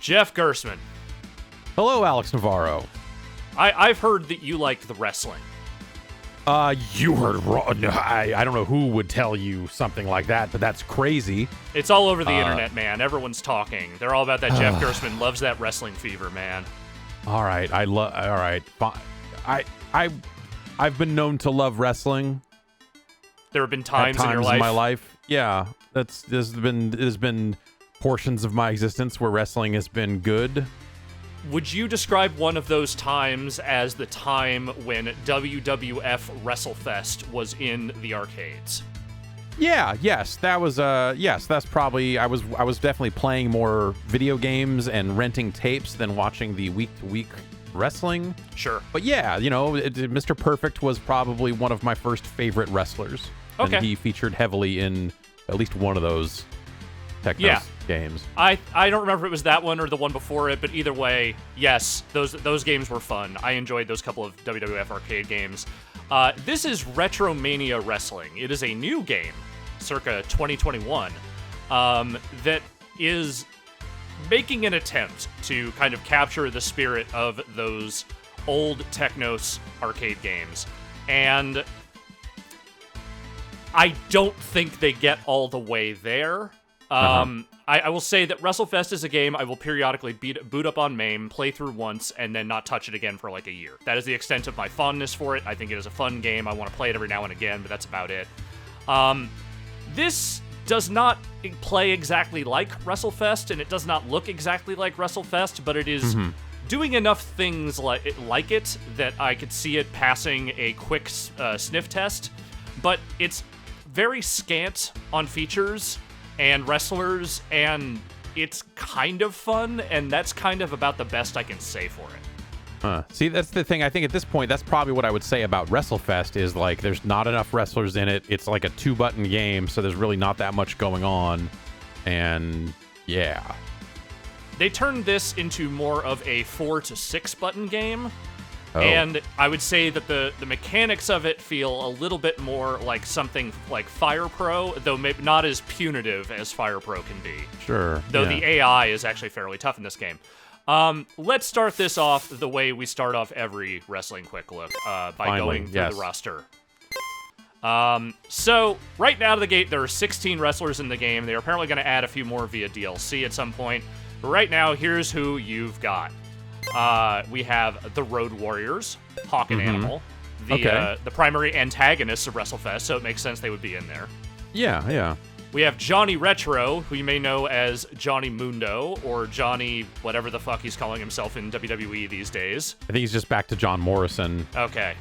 Jeff Gersman. Hello, Alex Navarro. I've heard that you liked the wrestling. You heard wrong. No, I don't know who would tell you something like that, but that's crazy. It's all over the internet, man. Everyone's talking. They're all about that Jeff Gersman loves that wrestling fever, man. All right, all right. I've been known to love wrestling. There have been times in your life. In my life. Yeah, there's been portions of my existence where wrestling has been good. Would you describe one of those times as the time when WWF WrestleFest was in the arcades? Yes, that was that's probably I was definitely playing more video games and renting tapes than watching the week-to-week wrestling. Sure. But yeah, Mr. Perfect was probably one of my first favorite wrestlers. Okay. And he featured heavily in at least one of those Technos games. I don't remember if it was that one or the one before it, but either way, yes, those games were fun. I enjoyed those couple of WWF arcade games. This is RetroMania Wrestling. It is a new game, circa 2021, that is making an attempt to kind of capture the spirit of those old Technos arcade games. And I don't think they get all the way there. I will say that WrestleFest is a game I will periodically boot up on MAME, play through once, and then not touch it again for like a year. That is the extent of my fondness for it. I think it is a fun game. I want to play it every now and again, but that's about it. This does not play exactly like WrestleFest, and it does not look exactly like WrestleFest, but it is doing enough things like it that I could see it passing a quick sniff test, but it's very scant on features and wrestlers, and it's kind of fun, and that's kind of about the best I can say for it. See, that's the thing. I think at this point, that's probably what I would say about WrestleFest is, like, there's not enough wrestlers in it. It's like a 2-button game, so there's really not that much going on, and yeah. They turned this into more of a 4 to 6 button game. And I would say that the mechanics of it feel a little bit more like something like Fire Pro, though maybe not as punitive as Fire Pro can be. Sure. Though the AI is actually fairly tough in this game. Let's start this off the way we start off every Wrestling Quick Look, by going through the roster. So, right out of the gate, there are 16 wrestlers in the game. They're apparently going to add a few more via DLC at some point. But right now, here's who you've got. We have the Road Warriors, Hawk and Animal, the primary antagonists of WrestleFest, so it makes sense they would be in there. Yeah. We have Johnny Retro, who you may know as Johnny Mundo, or Johnny whatever the fuck he's calling himself in WWE these days. I think he's just back to John Morrison. Okay.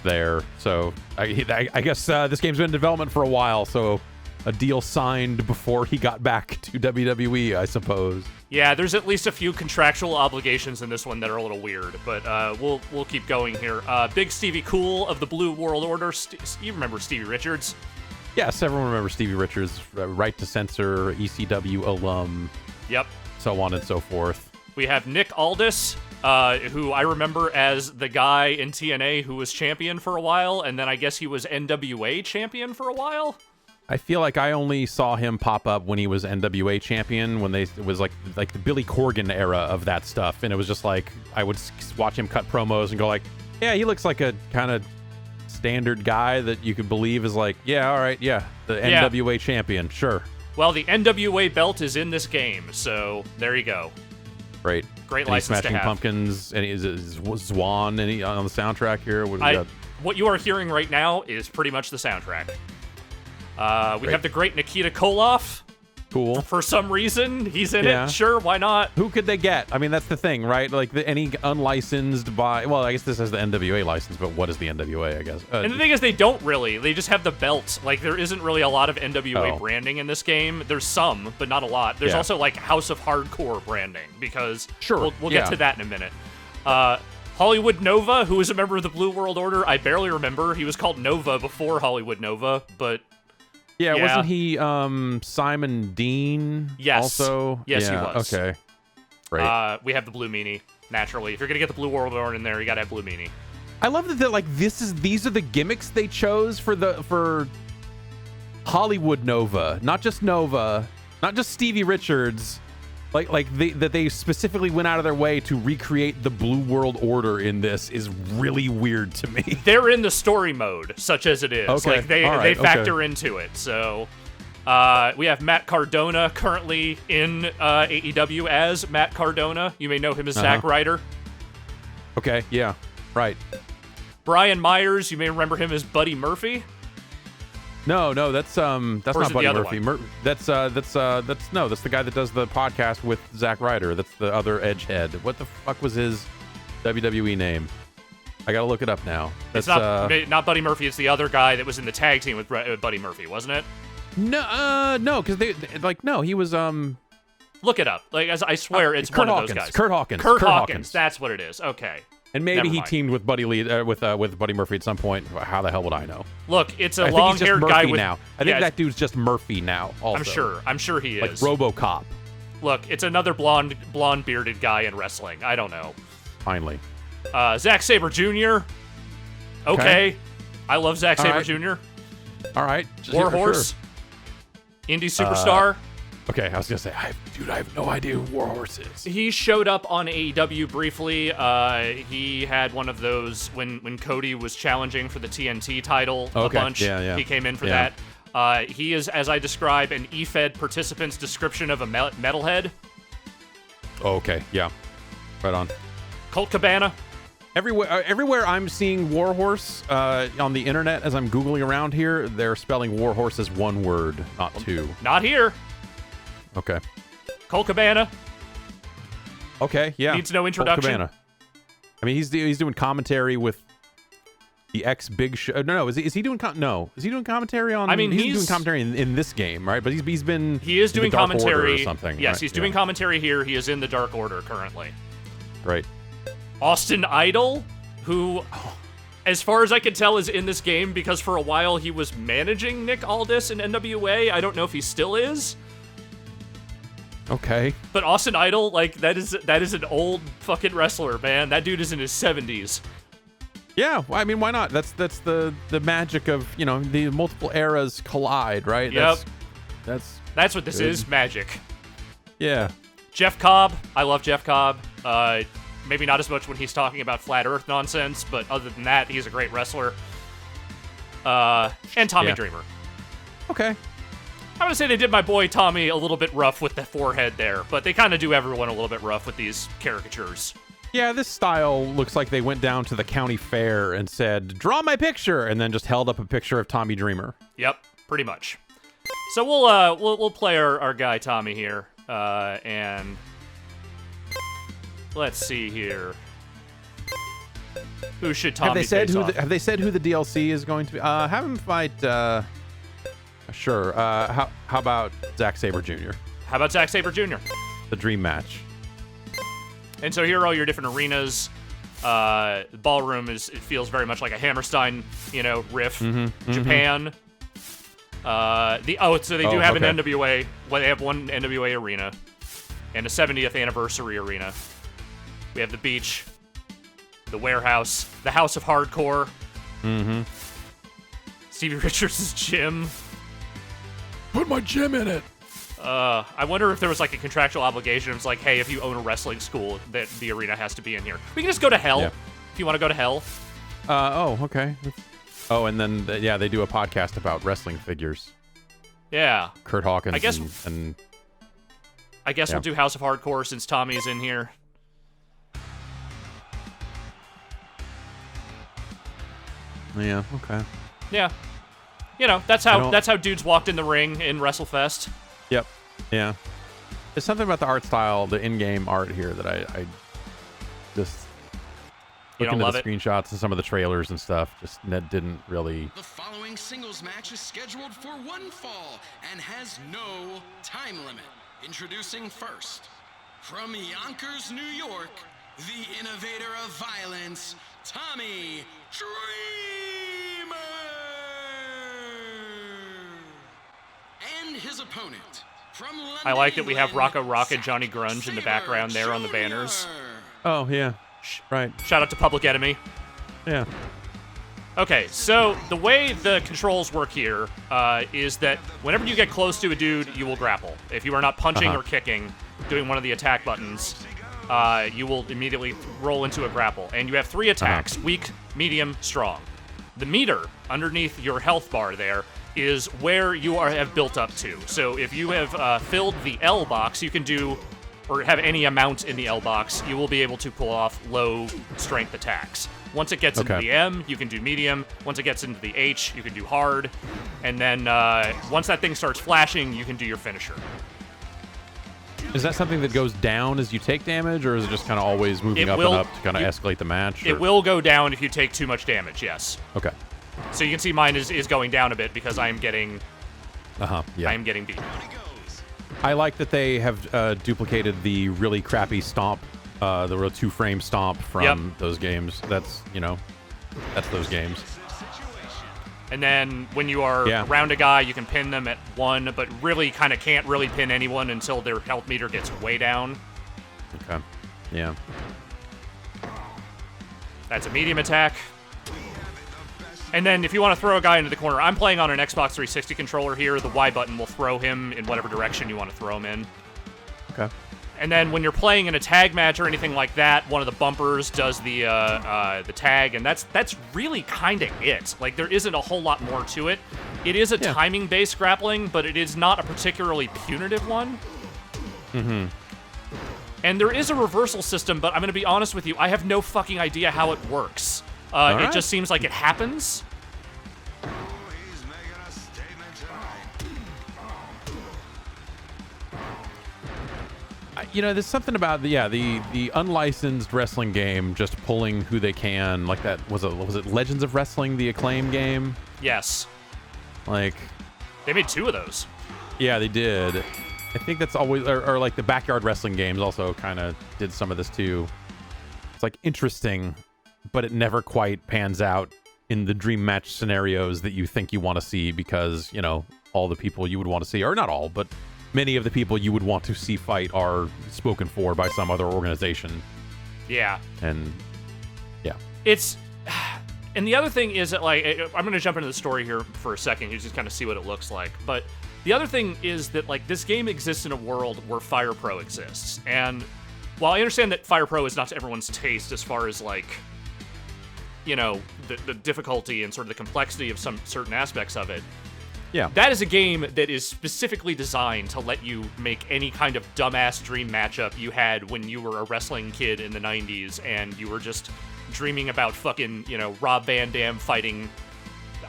There. So, I guess this game's been in development for a while, so a deal signed before he got back to WWE, I suppose. Yeah, there's at least a few contractual obligations in this one that are a little weird, but we'll keep going here. Big Stevie Cool of the Blue World Order. You remember Stevie Richards? Yes, everyone remembers Stevie Richards, Right to Censor, ECW alum. Yep. So on and so forth. We have Nick Aldis, who I remember as the guy in TNA who was champion for a while, and then I guess he was NWA champion for a while. I feel like I only saw him pop up when he was NWA champion, when it was like the Billy Corgan era of that stuff, and it was just like I would watch him cut promos and go like, yeah, he looks like a kind of standard guy that you could believe is like, yeah, all right, yeah, the NWA champion, sure. Well, the NWA belt is in this game, so there you go. Great license to have. Smashing Pumpkins, and is Zwan on the soundtrack here? What you are hearing right now is pretty much the soundtrack. We have the great Nikita Koloff. Cool. For some reason, he's in it. Sure, why not? Who could they get? I mean, that's the thing, right? Like, any unlicensed well, I guess this has the NWA license, but what is the NWA, I guess? And the thing is, they don't really. They just have the belt. Like, there isn't really a lot of NWA branding in this game. There's some, but not a lot. There's also, like, House of Hardcore branding, because we'll get to that in a minute. Hollywood Nova, who is a member of the Blue World Order, I barely remember. He was called Nova before Hollywood Nova, but... Yeah, wasn't he Simon Dean? Yes. Also? Yes, he was. Okay. Right. We have the Blue Meanie, naturally. If you're going to get the Blue World Order in there, you got to have Blue Meanie. I love that like these are the gimmicks they chose for Hollywood Nova. Not just Nova, not just Stevie Richards, That they specifically went out of their way to recreate the Blue World Order in this is really weird to me. They're in the story mode, such as it is. Okay. Like they factor into it. So we have Matt Cardona currently in AEW as Matt Cardona. You may know him as Zack Ryder. Okay, yeah, right. Brian Myers, you may remember him as Buddy Murphy. No, that's not Buddy Murphy. That's the guy that does the podcast with Zack Ryder. That's the other Edgehead. What the fuck was his WWE name? I gotta look it up now. It's not Buddy Murphy. It's the other guy that was in the tag team with Buddy Murphy, wasn't it? No, because he was Look it up. Like, as I swear, it's Kurt one Hawkins. of those guys. Kurt Hawkins. Kurt Hawkins. That's what it is. Okay. And maybe he teamed with Buddy Lee with Buddy Murphy at some point. How the hell would I know? Look, it's a long-haired guy with. Now. I think that dude's just Murphy now. Also, I'm sure he is. Like RoboCop. Look, it's another blonde bearded guy in wrestling. I don't know. Finally. Zack Sabre Jr. Okay. I love Zack Sabre Jr. All right. Warhorse. Sure. Indie superstar. Okay, I was gonna say, I have no idea who Warhorse is. He showed up on AEW briefly. He had one of those when Cody was challenging for the TNT title a bunch. Yeah. He came in for that. He is, as I describe, an EFED participant's description of a metalhead. Oh, okay, yeah, right on. Colt Cabana. Everywhere I'm seeing Warhorse on the internet as I'm Googling around here, they're spelling Warhorse as one word, not two. Not here. Okay. Colt Cabana. Okay, yeah. Needs no introduction. Colt Cabana. I mean, he's doing commentary with the Big Show. No, is he doing is he doing commentary on? I mean, he's doing commentary in this game, right? But he is doing Dark commentary Order or something. Yes, right? he's doing commentary here. He is in the Dark Order currently. Great. Austin Idol, who, as far as I can tell, is in this game because for a while he was managing Nick Aldis in NWA. I don't know if he still is. Okay. But Austin Idol, like, that is an old fucking wrestler, man. That dude is in his 70s. Yeah, well, I mean, why not? That's the magic of, the multiple eras collide, right? Yep. That's what this is, magic. Yeah. Jeff Cobb, I love Jeff Cobb. Maybe not as much when he's talking about flat Earth nonsense, but other than that, he's a great wrestler. And Tommy Dreamer. Okay. I'm going to say they did my boy Tommy a little bit rough with the forehead there, but they kind of do everyone a little bit rough with these caricatures. Yeah, this style looks like they went down to the county fair and said, draw my picture, and then just held up a picture of Tommy Dreamer. Yep, pretty much. So we'll play our guy Tommy here, and let's see here. Who should Tommy face off? Have they said who the DLC is going to be? Have him fight... Sure. How about Zack Sabre Jr.? How about Zack Sabre Jr.? The dream match. And so here are all your different arenas. The ballroom it feels very much like a Hammerstein, riff. Mm-hmm, Japan. So they do have an NWA. Well, they have one NWA arena and a 70th anniversary arena. We have the beach, the warehouse, the House of Hardcore. Mm-hmm. Stevie Richards' gym. Put my gym in it. I wonder if there was like a contractual obligation. It's like, hey, if you own a wrestling school, that the arena has to be in here. We can just go to hell if you want to go to hell. Okay. Oh, and then they do a podcast about wrestling figures. Yeah. Kurt Hawkins. I guess we'll do House of Hardcore since Tommy's in here. Yeah. Okay. Yeah. That's how dudes walked in the ring in WrestleFest. Yep. Yeah. There's something about the art style, the in-game art here that I just looking at the screenshots and some of the trailers and stuff. Just didn't really. The following singles match is scheduled for one fall and has no time limit. Introducing first, from Yonkers, New York, the innovator of violence, Tommy Dreamer. And his opponent, from London, I like that we have Rocco Rock and Zack Johnny Grunge in the background there on the banners. Oh, yeah. Right. Shout out to Public Enemy. Yeah. Okay, so the way the controls work here is that whenever you get close to a dude, you will grapple. If you are not punching or kicking, doing one of the attack buttons, you will immediately roll into a grapple. And you have 3 attacks, weak, medium, strong. The meter underneath your health bar there is where you have built up to. So if you have filled the L box, you can do, or have any amount in the L box, you will be able to pull off low strength attacks. Once it gets into the M, you can do medium. Once it gets into the H, you can do hard. And then once that thing starts flashing, you can do your finisher. Is that something that goes down as you take damage, or is it just kind of always moving up and up to kind of escalate the match? It will go down if you take too much damage, yes. Okay. So you can see mine is going down a bit because I am getting yeah. I am getting beat. I like that they have duplicated the really crappy stomp, the real 2-frame stomp from those games. That's, that's those games. And then when you are around a guy, you can pin them at 1, but really kind of can't really pin anyone until their health meter gets way down. Okay. Yeah. That's a medium attack. And then if you want to throw a guy into the corner, I'm playing on an Xbox 360 controller here. The Y button will throw him in whatever direction you want to throw him in. Okay. And then when you're playing in a tag match or anything like that, one of the bumpers does the tag, and that's really kind of it. Like, there isn't a whole lot more to it. It is a timing-based grappling, but it is not a particularly punitive one. Mm-hmm. And there is a reversal system, but I'm going to be honest with you, I have no fucking idea how it works. It just seems like it happens. There's something about the unlicensed wrestling game just pulling who they can, like that. Was it Legends of Wrestling, the Acclaim game? Yes. Like, they made 2 of those. Yeah, they did. I think that's always, or like the Backyard Wrestling games also kind of did some of this too. It's like interesting, but it never quite pans out in the dream match scenarios that you think you want to see because, all the people you would want to see, or not all, but many of the people you would want to see fight are spoken for by some other organization. Yeah. And, yeah. And the other thing is that, like, I'm going to jump into the story here for a second, you just kind of see what it looks like. But the other thing is that, like, this game exists in a world where Fire Pro exists. And while I understand that Fire Pro is not to everyone's taste as far as, like, the difficulty and sort of the complexity of some certain aspects of it, yeah, that is a game that is specifically designed to let you make any kind of dumbass dream matchup you had when you were a wrestling kid in the 90s and you were just dreaming about fucking, Rob Van Dam fighting,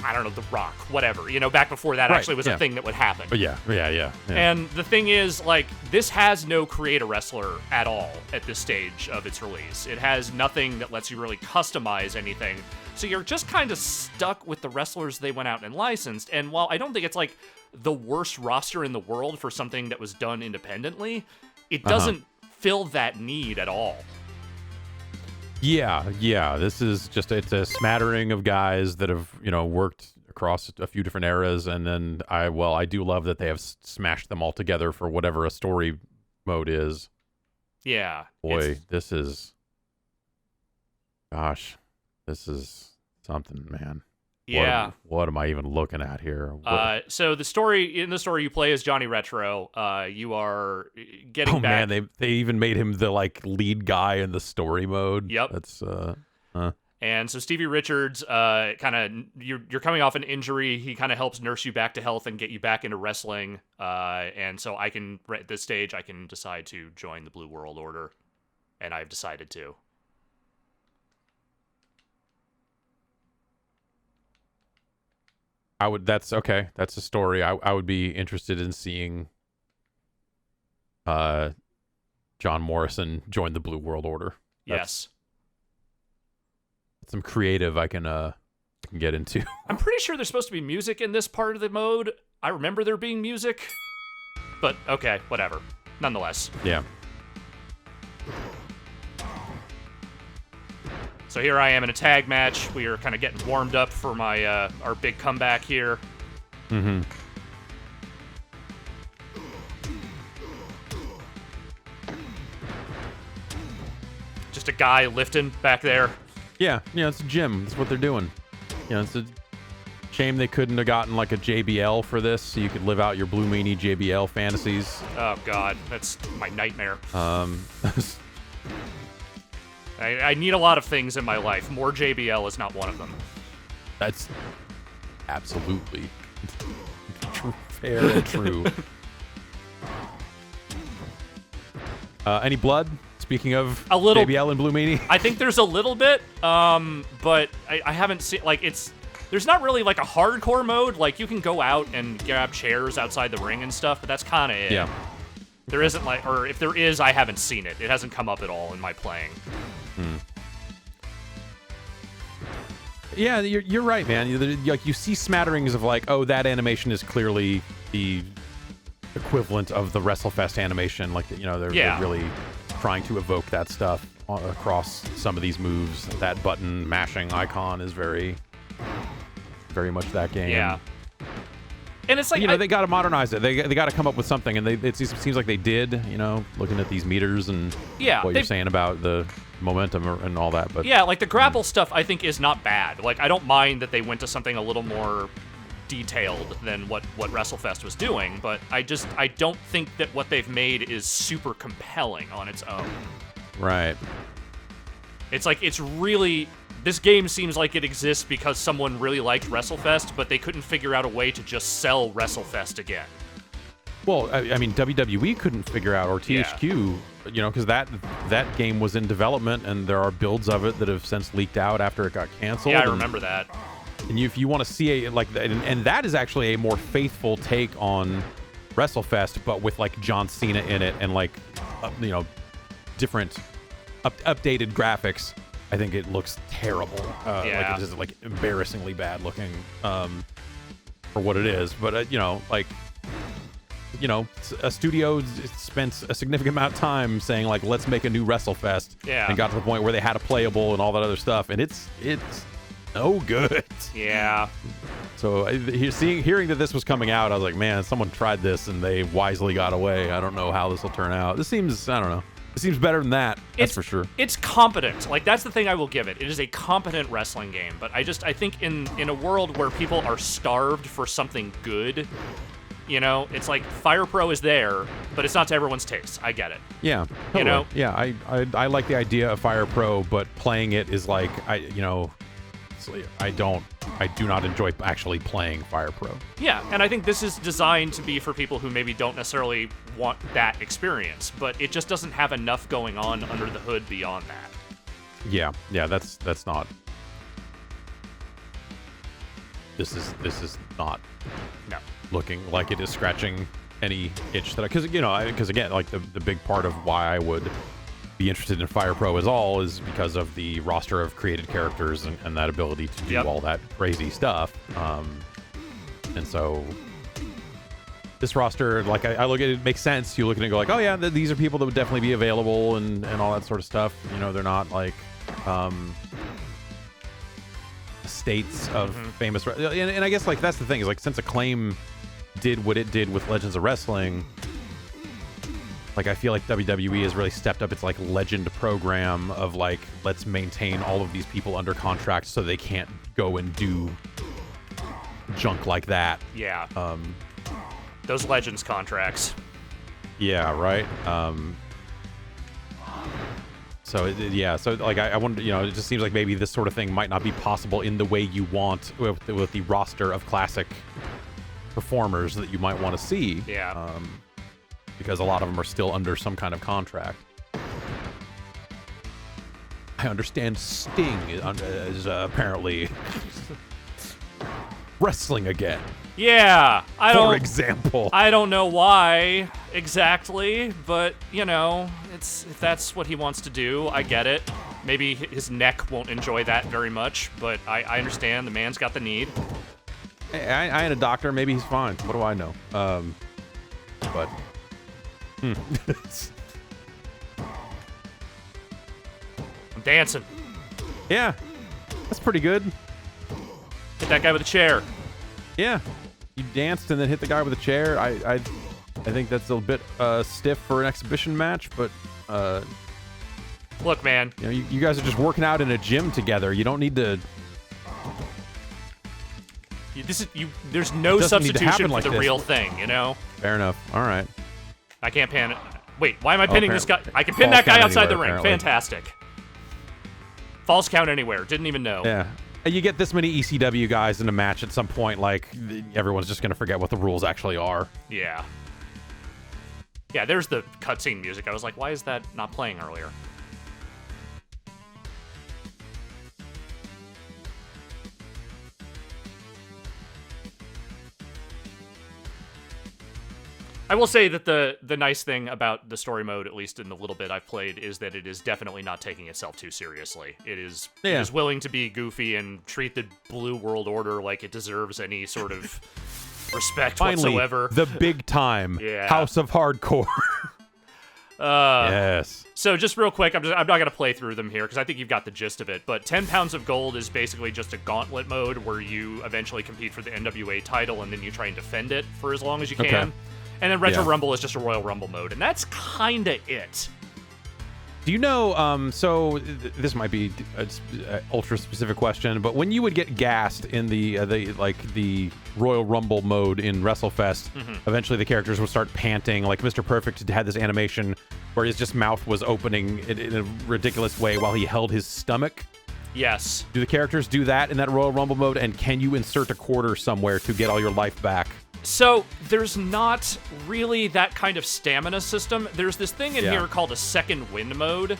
I don't know, The Rock, whatever. Back before that actually was a thing that would happen. But yeah. And the thing is, like, this has no create a wrestler at all at this stage of its release. It has nothing that lets you really customize anything. So you're just kind of stuck with the wrestlers they went out and licensed. And while I don't think it's, like, the worst roster in the world for something that was done independently, it doesn't fill that need at all. Yeah. This is just, it's a smattering of guys that have, worked across a few different eras. And then I do love that they have smashed them all together for whatever a story mode is. Yeah. Boy, this is something, man. Yeah. What am I even looking at here? So in the story you play as Johnny Retro. You are getting back. Oh man, they even made him the like lead guy in the story mode. Yep. That's And so Stevie Richards, you're coming off an injury. He kind of helps nurse you back to health and get you back into wrestling. And so at this stage, I can decide to join the Blue World Order, and I've decided to. That's okay. That's a story. I would be interested in seeing John Morrison join the Blue World Order. Yes. Some creative I can get into. I'm pretty sure there's supposed to be music in this part of the mode. I remember there being music. But okay, whatever. Nonetheless. Yeah. So here I am in a tag match. We are kind of getting warmed up for my our big comeback here. Mm-hmm. Just a guy lifting back there. Yeah, it's a gym. That's what they're doing. It's a Shame they couldn't have gotten like a JBL for this, so you could live out your Blue Meanie JBL fantasies. Oh God, that's my nightmare. I I need a lot of things in my life. More JBL is not one of them. That's absolutely fair and true. Any blood? Speaking of a little, JBL and Blue Meanie? I think there's a little bit, but I haven't seen, like, there's not really, like, a hardcore mode. Like, you can go out and grab chairs outside the ring and stuff, but that's kind of it. Yeah. There isn't, like, or if there is, I haven't seen it. It hasn't come up at all in my playing. Yeah, you're right, man. You see smatterings of, like, oh, that animation is clearly the equivalent of the WrestleFest animation. Like, they're really trying to evoke that stuff across some of these moves. That button mashing icon is very, very much that game. Yeah. And it's like, they got to modernize it. They got to come up with something, and it seems like they did. Looking at these meters and what you're saying about the momentum and all that. But yeah, like the grapple stuff, I think is not bad. Like, I don't mind that they went to something a little more detailed than what WrestleFest was doing, but I don't think that what they've made is super compelling on its own. Right. It's like, this game seems like it exists because someone really liked WrestleFest, but they couldn't figure out a way to just sell WrestleFest again. Well, I mean, WWE couldn't figure out, or THQ, because that game was in development, and there are builds of it that have since leaked out after it got canceled. Yeah, I remember that. And if you want to see and that is actually a more faithful take on WrestleFest, but with like John Cena in it and like, different updated graphics. I think it looks terrible. Like it is like embarrassingly bad looking for what it is. But a studio spent a significant amount of time saying like, let's make a new WrestleFest, and got to the point where they had a playable and all that other stuff, and it's no good. Yeah. So hearing that this was coming out, I was like, man, someone tried this and they wisely got away. I don't know how this will turn out. This seems, I don't know. It seems better than that. That's for sure. It's competent. Like, that's the thing I will give it. It is a competent wrestling game. But I think in a world where people are starved for something good, it's like Fire Pro is there, but it's not to everyone's taste. I get it. Yeah. Totally. Yeah, I like the idea of Fire Pro, but playing it is like, I do not enjoy actually playing Fire Pro. Yeah, and I think this is designed to be for people who maybe don't necessarily want that experience, but it just doesn't have enough going on under the hood beyond that. Yeah, that's not. This is not looking like it is scratching any itch that because again, like the big part of why I would be interested in Fire Pro is because of the roster of created characters and that ability to do all that crazy stuff. And so this roster, like I look at it, makes sense. You look at it and go like, oh yeah, these are people that would definitely be available and all that sort of stuff. They're not like states of famous. And I guess like that's the thing is like since Acclaim did what it did with Legends of Wrestling, like I feel like WWE has really stepped up its like legend program of like, let's maintain all of these people under contract so they can't go and do junk like that. Yeah. Those Legends contracts. Yeah, right. So like I wonder, it just seems like maybe this sort of thing might not be possible in the way you want with the roster of classic performers that you might want to see. Yeah. Because a lot of them are still under some kind of contract. I understand Sting is apparently wrestling again. Yeah, for example. I don't know why exactly, but if that's what he wants to do, I get it. Maybe his neck won't enjoy that very much, but I understand the man's got the need. I ain't a doctor. Maybe he's fine. What do I know? But. I'm dancing. Yeah, that's pretty good. Hit that guy with a chair. Yeah, you danced and then hit the guy with a chair. I think that's a bit stiff for an exhibition match, but look, man, you guys are just working out in a gym together. You don't need to There's no Doesn't need to substitution happen for like the this. real thing, you know? Fair enough. All right. I can't pin. Wait, why am I pinning this guy? apparently. I can pin Falls that guy count outside the anywhere, ring. apparently. Fantastic. Falls count anywhere. Didn't even know. Yeah. And you get this many ECW guys in a match at some point, like, everyone's just going to forget what the rules actually are. Yeah. Yeah, there's the cutscene music. I was like, why is that not playing earlier? I will say that the nice thing about the story mode, at least in the little bit I've played, is that it is definitely not taking itself too seriously. It is willing to be goofy and treat the Blue World Order like it deserves any sort of respect Finally, whatsoever. the big time Yeah. House of Hardcore. Yes. So just real quick, I'm not going to play through them here because I think you've got the gist of it, but 10 Pounds of Gold is basically just a gauntlet mode where you eventually compete for the NWA title and then you try and defend it for as long as you can. Okay. And then Retro Yeah. Rumble is just a Royal Rumble mode, and that's kind of it. Do you know, this might be an ultra-specific question, but when you would get gassed in the Royal Rumble mode in WrestleFest, eventually the characters would start panting. Like Mr. Perfect had this animation where his just mouth was opening in a ridiculous way while he held his stomach. Yes. Do the characters do that in that Royal Rumble mode, and can you insert a quarter somewhere to get all your life back? So there's not really that kind of stamina system. There's this thing in here called a second wind mode,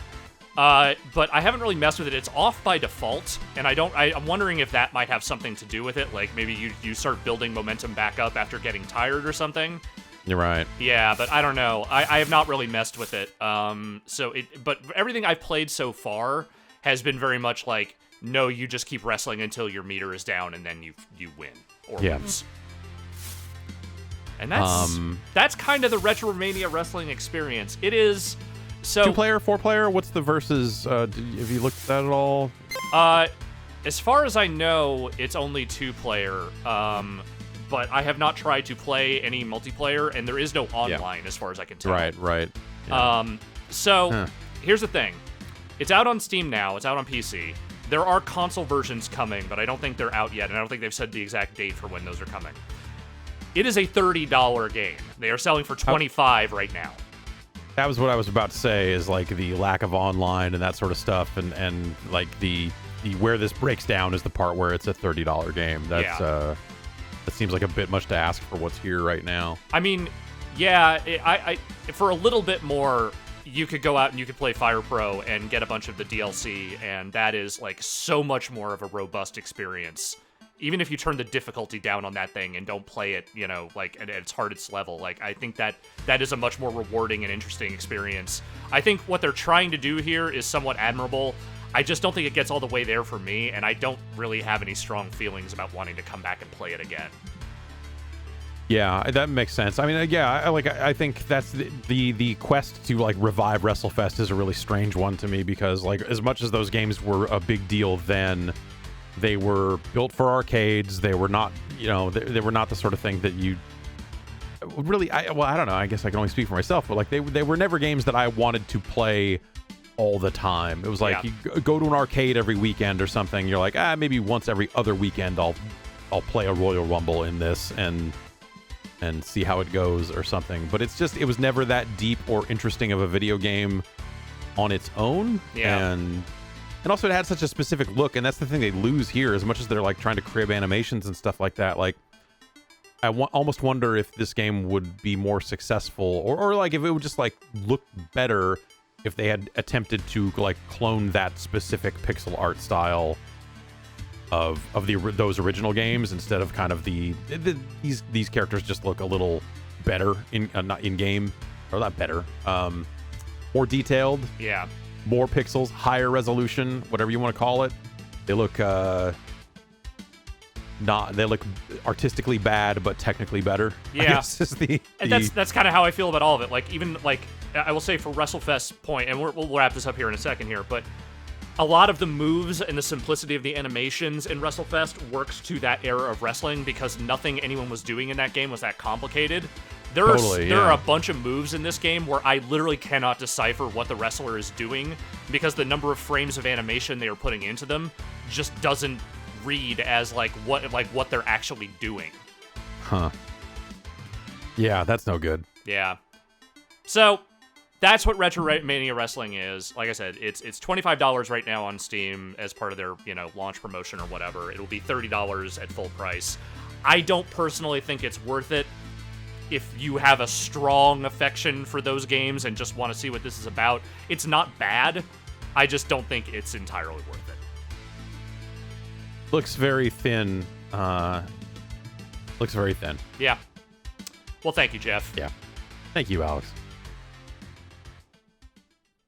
but I haven't really messed with it. It's off by default, and I'm wondering if that might have something to do with it. Like maybe you start building momentum back up after getting tired or something. You're right. Yeah, but I don't know. I have not really messed with it. But everything I've played so far has been very much like, no, you just keep wrestling until your meter is down, and then you win or lose. And that's kind of the RetroMania wrestling experience. It is so 2-player, 4-player. What's the versus? Have you looked at that at all? As far as I know, it's only 2-player. But I have not tried to play any multiplayer, and there is no online as far as I can tell. Right. Yeah. Here's the thing: it's out on Steam now. It's out on PC. There are console versions coming, but I don't think they're out yet, and I don't think they've said the exact date for when those are coming. It is a $30 game. They are selling for $25 right now. That was what I was about to say, is like the lack of online and that sort of stuff, and like the where this breaks down is the part where it's a $30 game. That's that seems like a bit much to ask for what's here right now. I mean, yeah, I for a little bit more, you could go out and you could play Fire Pro and get a bunch of the DLC, and that is like so much more of a robust experience. Even if you turn the difficulty down on that thing and don't play it, like at its hardest level, like I think that is a much more rewarding and interesting experience. I think what they're trying to do here is somewhat admirable. I just don't think it gets all the way there for me, and I don't really have any strong feelings about wanting to come back and play it again. Yeah, that makes sense. I mean, I think that's the quest to like revive WrestleFest is a really strange one to me, because like as much as those games were a big deal then, they were built for arcades. They were not, they were not the sort of thing that you really. I don't know. I guess I can only speak for myself, but like they were never games that I wanted to play all the time. It was like you go to an arcade every weekend or something. You're like, maybe once every other weekend I'll play a Royal Rumble in this and see how it goes or something. But it was never that deep or interesting of a video game on its own. Yeah. And also it had such a specific look, and that's the thing they lose here, as much as they're like trying to crib animations and stuff like that. Like, I almost wonder if this game would be more successful, or like if it would just like look better if they had attempted to like clone that specific pixel art style of those original games, instead of kind of these characters just look a little better not in game, or not better, more detailed. Yeah. More pixels, higher resolution, whatever you want to call it. They look they look artistically bad, but technically better. Yeah, I guess is and that's kind of how I feel about all of it. Like even like I will say for WrestleFest's point, and we'll wrap this up here in a second here, but a lot of the moves and the simplicity of the animations in WrestleFest works to that era of wrestling, because nothing anyone was doing in that game was that complicated. There are a bunch of moves in this game where I literally cannot decipher what the wrestler is doing, because the number of frames of animation they are putting into them just doesn't read as like what they're actually doing. Huh. Yeah, that's no good. Yeah. So that's what RetroMania Wrestling is. Like I said, it's $25 right now on Steam as part of their, launch promotion or whatever. It'll be $30 at full price. I don't personally think it's worth it if you have a strong affection for those games and just want to see what this is about. It's not bad. I just don't think it's entirely worth it. Looks very thin. Looks very thin. Yeah. Well, thank you, Jeff. Yeah. Thank you, Alex.